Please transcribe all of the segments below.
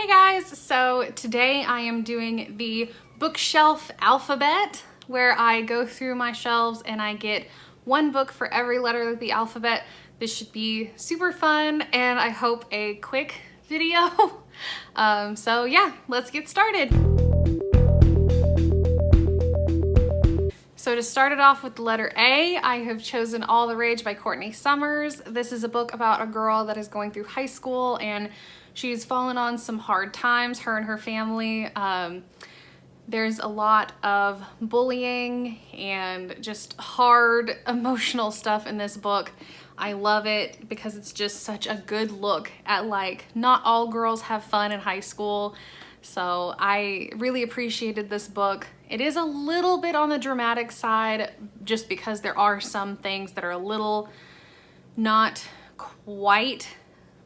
Hey guys, so today I am doing the bookshelf alphabet where I go through my shelves and I get one book for every letter of the alphabet. This should be super fun and I hope a quick video. So yeah, let's get started. So to start it off with the letter A, I have chosen All the Rage by Courtney Summers. This is a book about a girl that is going through high school and she's fallen on some hard times, her and her family. There's a lot of bullying and just hard emotional stuff in this book. I love it because it's just such a good look at like not all girls have fun in high school. So I really appreciated this book. It is a little bit on the dramatic side just because there are some things that are a little not quite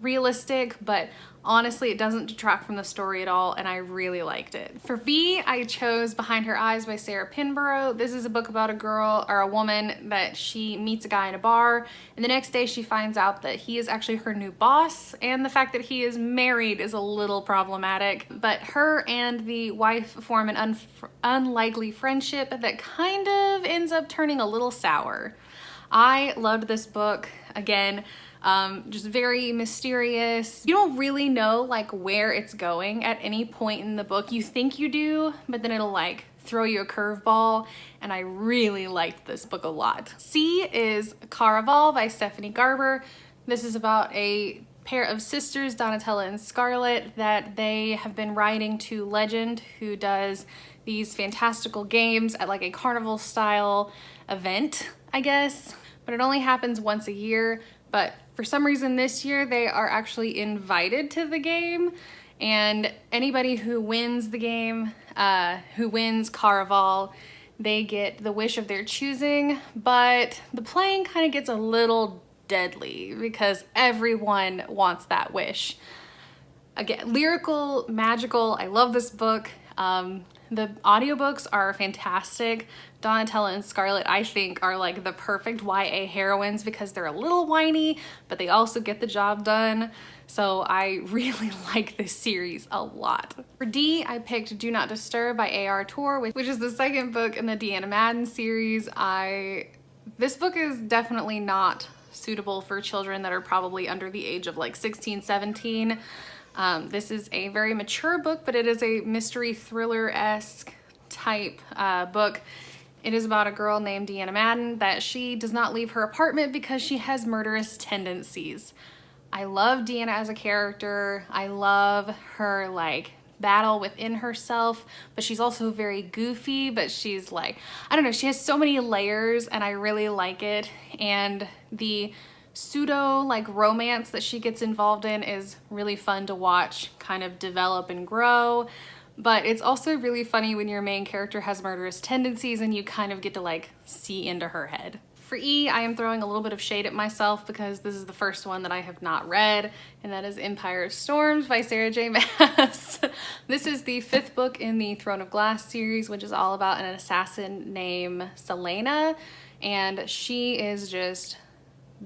realistic, but honestly it doesn't detract from the story at all and I really liked it. For B, I chose Behind Her Eyes by Sarah Pinborough. This is a book about a girl or a woman that she meets a guy in a bar and the next day she finds out that he is actually her new boss, and the fact that he is married is a little problematic, but her and the wife form an unlikely friendship that kind of ends up turning a little sour. I loved this book. Again, just very mysterious. You don't really know like where it's going at any point in the book. You think you do, but then it'll like throw you a curveball, and I really liked this book a lot. C is Caraval by Stephanie Garber. This is about a pair of sisters, Donatella and Scarlett, that they have been writing to Legend, who does these fantastical games at like a carnival style event, I guess, but it only happens once a year. But for some reason this year they are actually invited to the game, and anybody who wins the game, who wins Caraval, they get the wish of their choosing, but the playing kind of gets a little deadly because everyone wants that wish. Again, lyrical, magical, I love this book. The audiobooks are fantastic. Donatella and Scarlett, I think, are like the perfect YA heroines because they're a little whiny, but they also get the job done. So I really like this series a lot. For D, I picked Do Not Disturb by A.R. Torr, which is the second book in the Deanna Madden series. This book is definitely not suitable for children that are probably under the age of like 16, 17. This is a very mature book, but it is a mystery thriller-esque type book. It is about a girl named Deanna Madden that she does not leave her apartment because she has murderous tendencies. I love Deanna as a character. I love her like battle within herself, but she's also very goofy, but she's like, I don't know, she has so many layers and I really like it. And the pseudo like romance that she gets involved in is really fun to watch kind of develop and grow, but it's also really funny when your main character has murderous tendencies and you kind of get to like see into her head. For E, I am throwing a little bit of shade at myself because this is the first one that I have not read, and that is Empire of Storms by Sarah J. Maas. This is the 5th book in the Throne of Glass series, which is all about an assassin named Selena, and she is just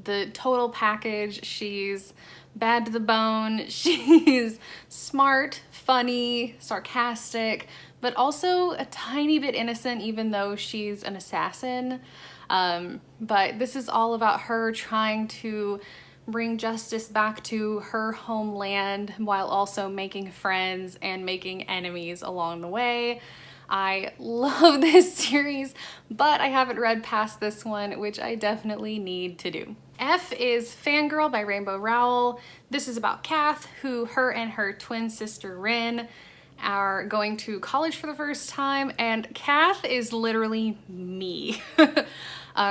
the total package. She's bad to the bone. She's smart, funny, sarcastic, but also a tiny bit innocent even though she's an assassin. But this is all about her trying to bring justice back to her homeland while also making friends and making enemies along the way. I love this series, but I haven't read past this one, which I definitely need to do. F is Fangirl by Rainbow Rowell. This is about Kath, who her and her twin sister Rin are going to college for the first time, and Kath is literally me.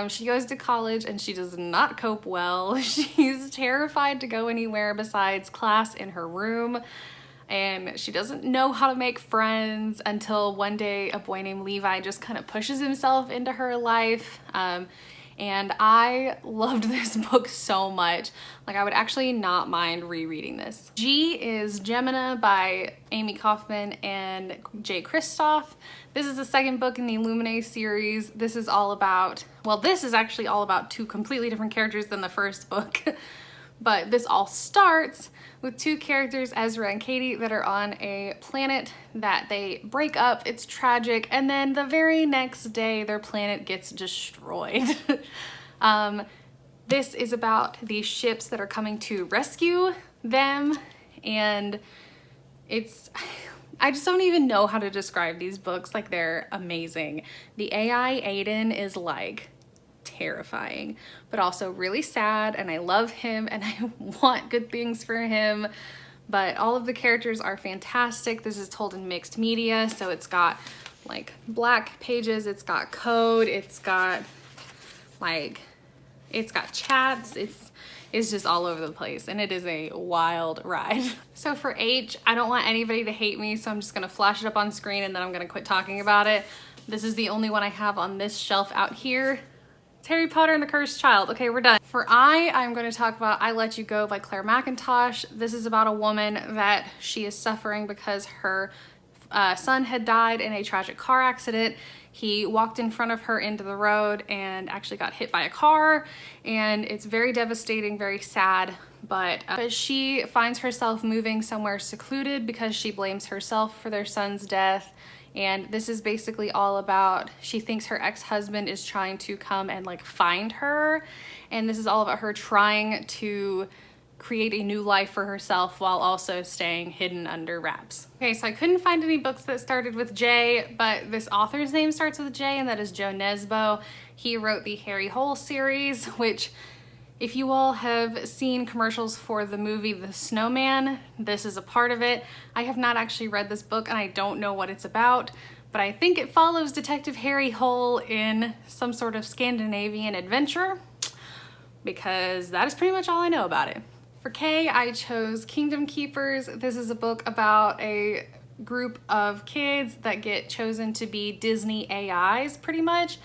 She goes to college and she does not cope well. She's terrified to go anywhere besides class in her room. And she doesn't know how to make friends until one day a boy named Levi just kind of pushes himself into her life. And I loved this book so much. Like, I would actually not mind rereading this. G is Gemina by Amy Kaufman and Jay Kristoff. This is the second book in the Illuminae series. This is all about, well, this is actually all about two completely different characters than the first book. But this all starts with two characters, Ezra and Katie, that are on a planet that they break up. It's tragic, and then the very next day their planet gets destroyed. This is about these ships that are coming to rescue them, and I just don't even know how to describe these books. Like, they're amazing. The AI Aiden is like terrifying, but also really sad, and I love him and I want good things for him, but all of the characters are fantastic. This is told in mixed media, so it's got like black pages, it's got code, it's got chats, it's just all over the place, and it is a wild ride. So for H, I don't want anybody to hate me, so I'm just gonna flash it up on screen and then I'm gonna quit talking about it. This is the only one I have on this shelf out here. It's Harry Potter and the Cursed Child. Okay, we're done. For I, I'm going to talk about I Let You Go by Claire McIntosh. This is about a woman that she is suffering because her son had died in a tragic car accident. He walked in front of her into the road and actually got hit by a car, and it's very devastating, very sad, but she finds herself moving somewhere secluded because she blames herself for their son's death. And this is basically all about, she thinks her ex-husband is trying to come and like find her, and this is all about her trying to create a new life for herself while also staying hidden under wraps. Okay, so I couldn't find any books that started with J, but this author's name starts with J, and that is Joe Nesbo. He wrote the Harry Hole series, which, if you all have seen commercials for the movie The Snowman, this is a part of it. I have not actually read this book and I don't know what it's about, but I think it follows Detective Harry Hole in some sort of Scandinavian adventure, because that is pretty much all I know about it. For K, I chose Kingdom Keepers. This is a book about a group of kids that get chosen to be Disney AIs, pretty much.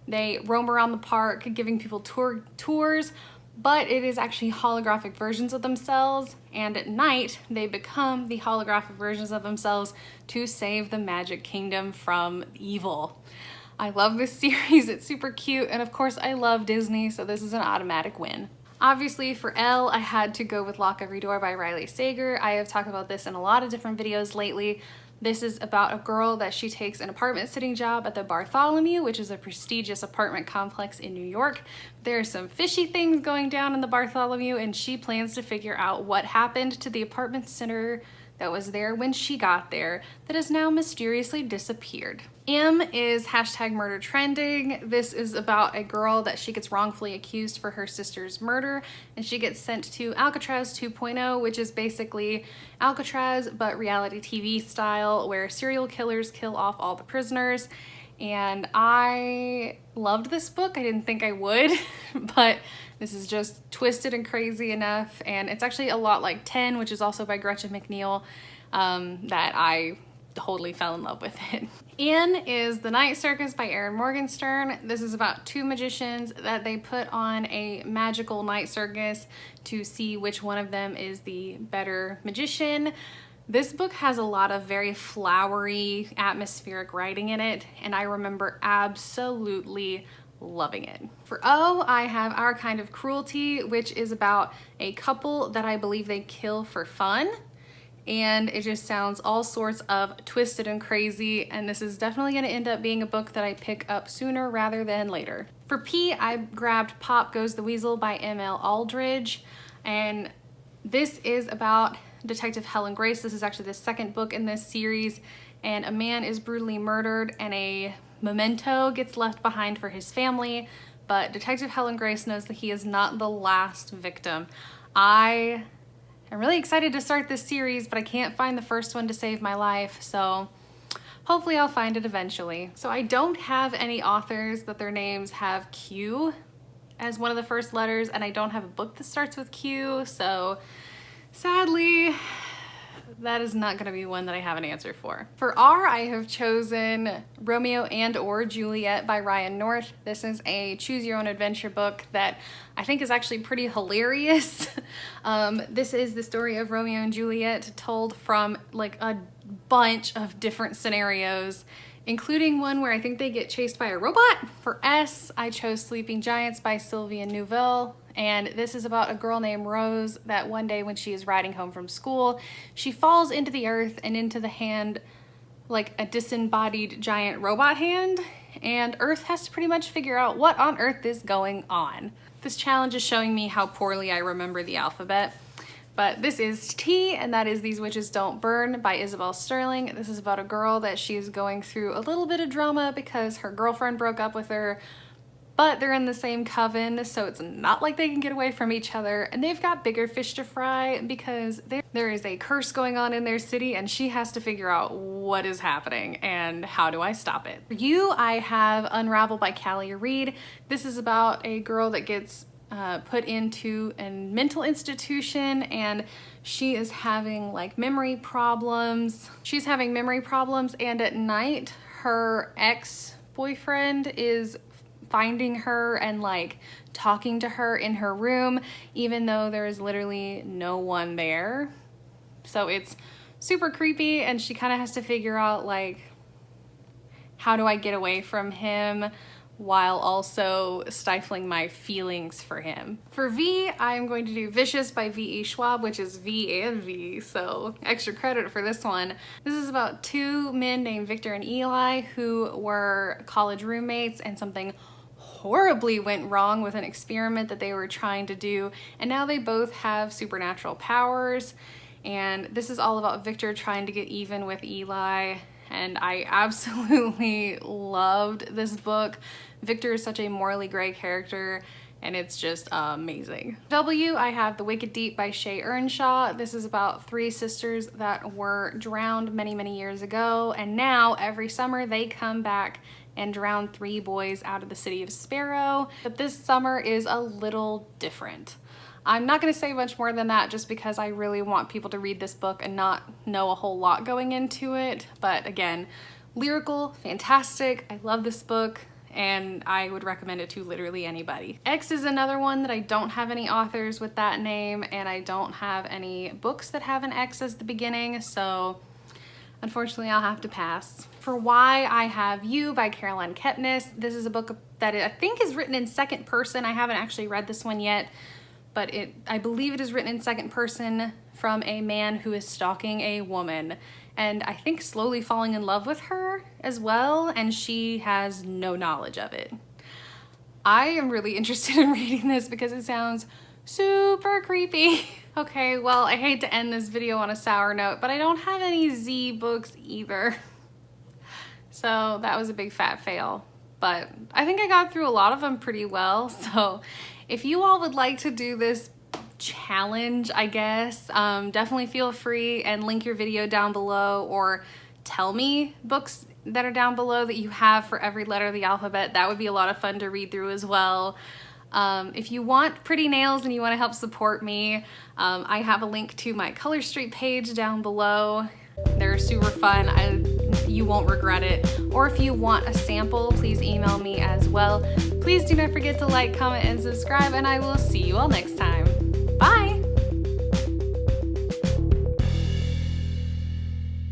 They roam around the park giving people tours, but it is actually holographic versions of themselves, and at night they become the holographic versions of themselves to save the Magic Kingdom from evil. I love this series, it's super cute, and of course I love Disney, so this is an automatic win. Obviously for L, I had to go with Lock Every Door by Riley Sager. I have talked about this in a lot of different videos lately. This is about a girl that she takes an apartment sitting job at the Bartholomew, which is a prestigious apartment complex in New York. There are some fishy things going down in the Bartholomew, and she plans to figure out what happened to the apartment center that was there when she got there that has now mysteriously disappeared. M is #murder_trending. This is about a girl that she gets wrongfully accused for her sister's murder, and she gets sent to Alcatraz 2.0, which is basically Alcatraz but reality TV style, where serial killers kill off all the prisoners. And I loved this book. I didn't think I would, but this is just twisted and crazy enough, and it's actually a lot like 10, which is also by Gretchen McNeil, that I totally fell in love with it. N is The Night Circus by Erin Morgenstern. This is about two magicians that they put on a magical night circus to see which one of them is the better magician. This book has a lot of very flowery, atmospheric writing in it, and I remember absolutely loving it. For O, I have Our Kind of Cruelty, which is about a couple that I believe they kill for fun, and it just sounds all sorts of twisted and crazy, and this is definitely going to end up being a book that I pick up sooner rather than later. For P, I grabbed Pop Goes the Weasel by M.L. Aldridge, and this is about Detective Helen Grace. This is actually the second book in this series, and a man is brutally murdered and a memento gets left behind for his family, but Detective Helen Grace knows that he is not the last victim. I am really excited to start this series, but I can't find the first one to save my life, so hopefully I'll find it eventually. So I don't have any authors that their names have Q as one of the first letters, and I don't have a book that starts with Q, so sadly, that is not going to be one that I have an answer for. For R, I have chosen Romeo and/or Juliet by Ryan North. This is a choose-your-own-adventure book that I think is actually pretty hilarious. This is the story of Romeo and Juliet told from like a bunch of different scenarios, including one where I think they get chased by a robot. For S, I chose Sleeping Giants by Sylvia Neuville, and this is about a girl named Rose that one day when she is riding home from school, she falls into the earth and into the hand, like a disembodied giant robot hand, and Earth has to pretty much figure out what on earth is going on. This challenge is showing me how poorly I remember the alphabet. But this is T, and that is These Witches Don't Burn by Isabel Sterling. This is about a girl that she is going through a little bit of drama because her girlfriend broke up with her, but they're in the same coven, so it's not like they can get away from each other, and they've got bigger fish to fry because there is a curse going on in their city, and she has to figure out what is happening and how do I stop it. For you, I have Unravel by Callie Reed. This is about a girl that gets put into a mental institution, and she is having like memory problems. She's having memory problems, and at night her ex-boyfriend is finding her and like talking to her in her room, even though there is literally no one there. So it's super creepy, and she kind of has to figure out like, how do I get away from him while also stifling my feelings for him. For V, I'm going to do Vicious by V.E. Schwab, which is V and V, so extra credit for this one. This is about two men named Victor and Eli who were college roommates, and something horribly went wrong with an experiment that they were trying to do, and now they both have supernatural powers. And this is all about Victor trying to get even with Eli, and I absolutely loved this book. Victor is such a morally gray character, and it's just amazing. W, I have The Wicked Deep by Shay Earnshaw. This is about three sisters that were drowned many, many years ago, and now every summer they come back and drown three boys out of the city of Sparrow. But this summer is a little different. I'm not going to say much more than that just because I really want people to read this book and not know a whole lot going into it. But again, lyrical, fantastic. I love this book, and I would recommend it to literally anybody. X is another one that I don't have any authors with that name, and I don't have any books that have an X as the beginning, so unfortunately I'll have to pass. For Y, I have You by Caroline Kepnes. This is a book that I think is written in second person. I haven't actually read this one yet, but I believe it is written in second person from a man who is stalking a woman, and I think slowly falling in love with her as well, and she has no knowledge of it. I am really interested in reading this because it sounds super creepy. Okay, well, I hate to end this video on a sour note, but I don't have any Z books either. So that was a big fat fail, but I think I got through a lot of them pretty well. So if you all would like to do this challenge, I guess, definitely feel free and link your video down below, or tell me books that are down below that you have for every letter of the alphabet. That would be a lot of fun to read through as well. If you want pretty nails and you want to help support me, I have a link to my Color Street page down below. They're super fun. You won't regret it. Or if you want a sample, please email me as well. Please do not forget to like, comment, and subscribe, and I will see you all next time.